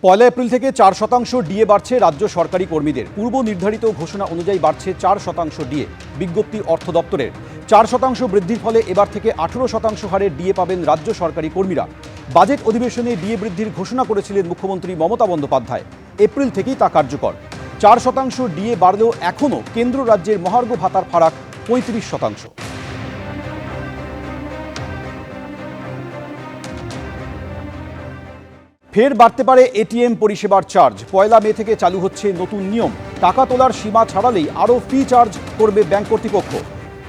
পয়লা April থেকে 4% DA বাড়ছে রাজ্য সরকারি কর্মীদের। পূর্ব নির্ধারিত ঘোষণা অনুযায়ী বাড়ছে 4% ডিএ। বিজ্ঞপ্তি অর্থ দপ্তরের। 4% বৃদ্ধির ফলে এবার থেকে 18% হারে ডিএ পাবেন রাজ্য সরকারি কর্মীরা। বাজেট অধিবেশনে ডিএ বৃদ্ধির ঘোষণা করেছিলেন মুখ্যমন্ত্রী মমতা বন্দ্যোপাধ্যায়। এপ্রিল থেকেই তা কার্যকর। 4% ডিএ বাড়লেও এখনও কেন্দ্র রাজ্যের মহার্ঘ ভাতার ফারাক 35%। ফের বাড়তে পারে এটিএম পরিষেবার চার্জ। পয়লা মে থেকে চালু হচ্ছে নতুন নিয়ম। টাকা তোলার সীমা ছাড়ালেই আরও ফি চার্জ করবে ব্যাংক কর্তৃপক্ষ।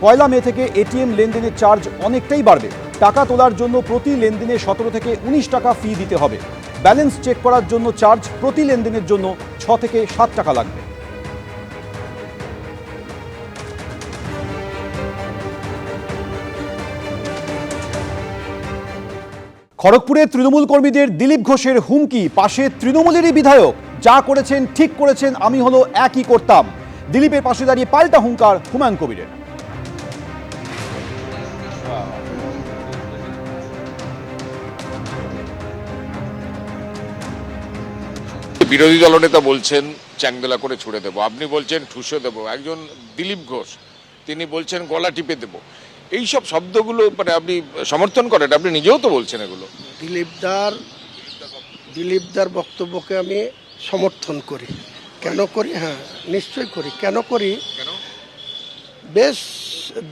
পয়লা মে থেকে এটিএম লেনদেনের চার্জ অনেকটাই বাড়বে। টাকা তোলার জন্য প্রতি লেনদেনে 17 থেকে 19 টাকা ফি দিতে হবে। ব্যালেন্স চেক করার জন্য চার্জ প্রতি লেনদেনের জন্য 6 থেকে 7 টাকা লাগবে। খড়গপুরে তৃণমূল কর্মীদের দিলীপ ঘোষের হুমকি। পাশে তৃণমূলেরই বিধায়ক। যা করেছেন ঠিক করেছেন, আমি হলো একই করতাম। দিলীপের পাশে দাঁড়িয়ে পাল্টা হুঙ্কার হুমায়ুন কবিরের। বিরোধী দলনেতা বলছেন চ্যাংদোলা করে ছুড়ে দেবো, আপনি বলছেন ঠুসে দেবো। একজন দিলীপ ঘোষ তিনি বলছেন গলা টিপে দেবো। এই সব শব্দগুলো মানে আপনি সমর্থন করেন? আপনি নিজেও তো বলছেন এগুলো। দিলীপদার বক্তব্যকে আমি সমর্থন করি। কেন করি? হ্যাঁ, নিশ্চয়ই করি। কেন করি? বেশ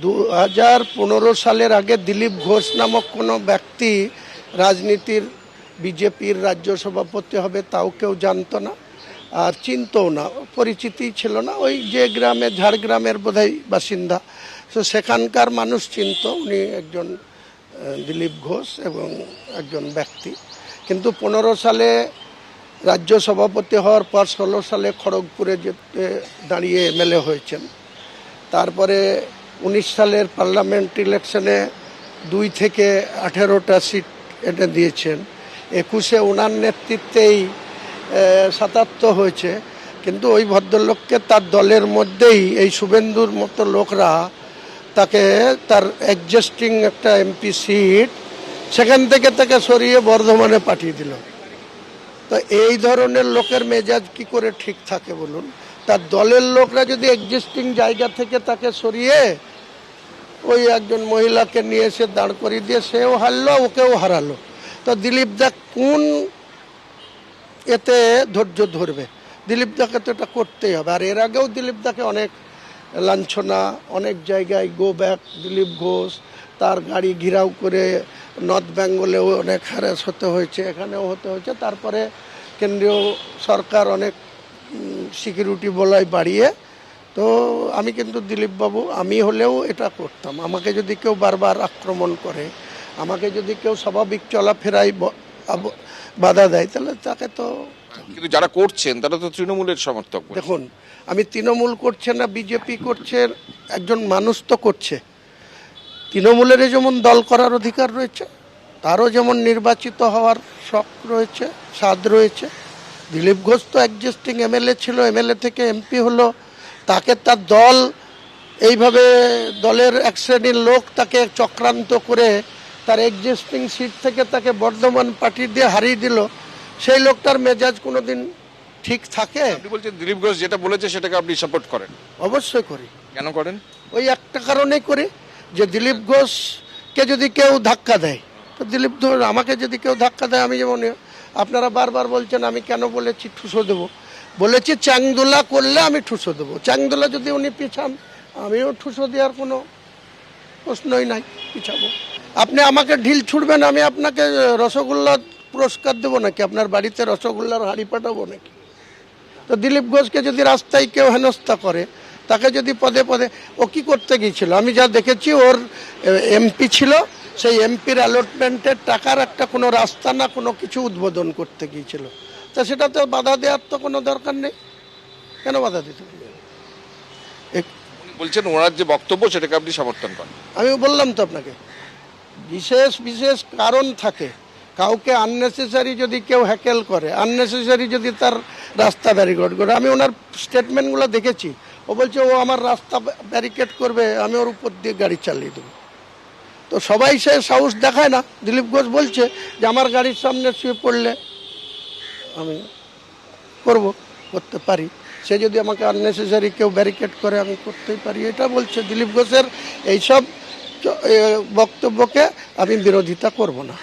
2015 সালের আগে দিলীপ ঘোষ নামক কোনো ব্যক্তি রাজনীতির বিজেপির রাজ্য সভাপতি হবে তাও কেউ জানতো না, আর চিনতও না, পরিচিতি ছিল না। ওই যে গ্রামে, ঝাড়গ্রামের বোধহয় বাসিন্দা, তো সেখানকার মানুষ চিনত উনি একজন দিলীপ ঘোষ এবং একজন ব্যক্তি। কিন্তু 15 সালে রাজ্য সভাপতি হওয়ার পর 16 সালে খড়গপুরে যেতে দাঁড়িয়ে এমএলএ হয়েছেন। তারপরে 19 সালের পার্লামেন্ট ইলেকশনে 2 থেকে 18টা সিট এনে দিয়েছেন। 21-এ ওনার নেতৃত্বেই 77 হয়েছে। কিন্তু ওই ভদ্রলোককে তার দলের মধ্যেই এই শুভেন্দুর মতো লোকরা তাকে তার এক্সিস্টিং একটা এমপি সিট সেখান থেকে তাকে সরিয়ে বর্ধমানে পাঠিয়ে দিল। তো এই ধরনের লোকের মেজাজ কি করে ঠিক থাকে বলুন? তার দলের লোকরা যদি এক্সিস্টিং জায়গা থেকে তাকে সরিয়ে ওই একজন মহিলাকে নিয়ে এসে দাঁড় করিয়ে দিয়ে সেও হারলো, ওকেও হারালো, তো দিলীপ দা কোন এতে ধৈর্য ধরবে? দিলীপ দাকে তো এটা করতেই হবে। আর এর আগেও দিলীপ দাকে অনেক লাঞ্ছনা, অনেক জায়গায় গো ব্যাক দিলীপ ঘোষ, তার গাড়ি ঘিরাও করে নর্থ বেঙ্গলেও অনেক হ্যারাস হতে হয়েছে, এখানেও হতে হয়েছে। তারপরে কেন্দ্রীয় সরকার অনেক সিকিউরিটি বলয় বাড়িয়ে। তো আমি কিন্তু দিলীপবাবু, আমি হলেও এটা করতাম। আমাকে যদি কেউ বারবার আক্রমণ করে, আমাকে যদি কেউ স্বাভাবিক চলাফেরায় বাধা দেয়, তাহলে তাকে তো। কিন্তু যারা করছেন তারা তো তৃণমূলের সমর্থক। দেখুন, আমি তৃণমূল করছে না বিজেপি করছে, একজন মানুষ তো করছে। তৃণমূলের যেমন দল করার অধিকার রয়েছে, তারও যেমন নির্বাচিত হওয়ার শখ রয়েছে, স্বাদ রয়েছে। দিলীপ ঘোষ তো এক্সিস্টিং এমএলএ ছিল, এমএলএ থেকে এমপি হলো। তাকে তার দল এইভাবে, দলের এক শ্রেণীর লোক তাকে চক্রান্ত করে তার এক্সিস্টিং সিট থেকে তাকে বর্ধমান পাঠিয়ে দিয়ে হারিয়ে দিল। সেই লোকটার মেজাজ কোনোদিন ঠিক থাকে? আপনি বলছেন দিলীপ ঘোষ যেটা বলেছে সেটাকে আপনি সাপোর্ট করেন? অবশ্যই করি। কেন করেন? ওই একটা কারণেই করি, যে দিলীপ ঘোষকে যদি কেউ ধাক্কা দেয়, তো দিলীপ ঘোষ আমাকে যদি কেউ ধাক্কা দেয়, আমি যেমন, আপনারা বারবার বলছেন আমি কেন বলেছি ঠুসো দেবো, বলেছি চ্যাংদোলা করলে আমি ঠুসো দেবো। চ্যাংদোলা যদি উনি পিছান, আমিও ঠুসো দেওয়ার কোনো প্রশ্নই নাই, পিছাবো। আপনি আমাকে ঢিল ছুড়বেন, আমি আপনাকে রসগোল্লা পুরস্কার দেবো নাকি? আপনার বাড়িতে রসগোল্লার হাঁড়ি পাঠাবো নাকি? তো দিলীপ ঘোষকে যদি রাস্তায় কেউ হেনস্থা করে, তাকে যদি পদে পদে, ও কি করতে গিয়েছিল? আমি যা দেখেছি, ওর এমপি ছিল, সেই এমপির অ্যালটমেন্টের টাকার একটা কোনো রাস্তা না কোনো কিছু উদ্বোধন করতে গিয়েছিল। তা সেটাতে বাধা দেওয়ার তো কোনো দরকার নেই। কেন বাধা দিতে? বলছেন ওনার যে বক্তব্য সেটাকে আপনি সমর্থন করেন? আমি বললাম তো আপনাকে, বিশেষ বিশেষ কারণ থাকে। কাউকে আননেসেসারি যদি কেউ হ্যাকেল করে, আননেসেসারি যদি তার রাস্তা ব্যারিকেড করে, আমি ওনার স্টেটমেন্টগুলো দেখেছি। ও বলছে ও আমার রাস্তা ব্যারিকেড করবে, আমি ওর উপর দিয়ে গাড়ি চালিয়ে দেবো। তো সবাই সে সাহস দেখায় না। দিলীপ ঘোষ বলছে যে আমার গাড়ির সামনে শুয়ে পড়লে আমি করতে পারি। সে যদি আমাকে আননেসেসারি কেউ ব্যারিকেড করে আমি করতেই পারি, এটা বলছে। দিলীপ ঘোষের এইসব বক্তব্যকে আমি বিরোধিতা করব না।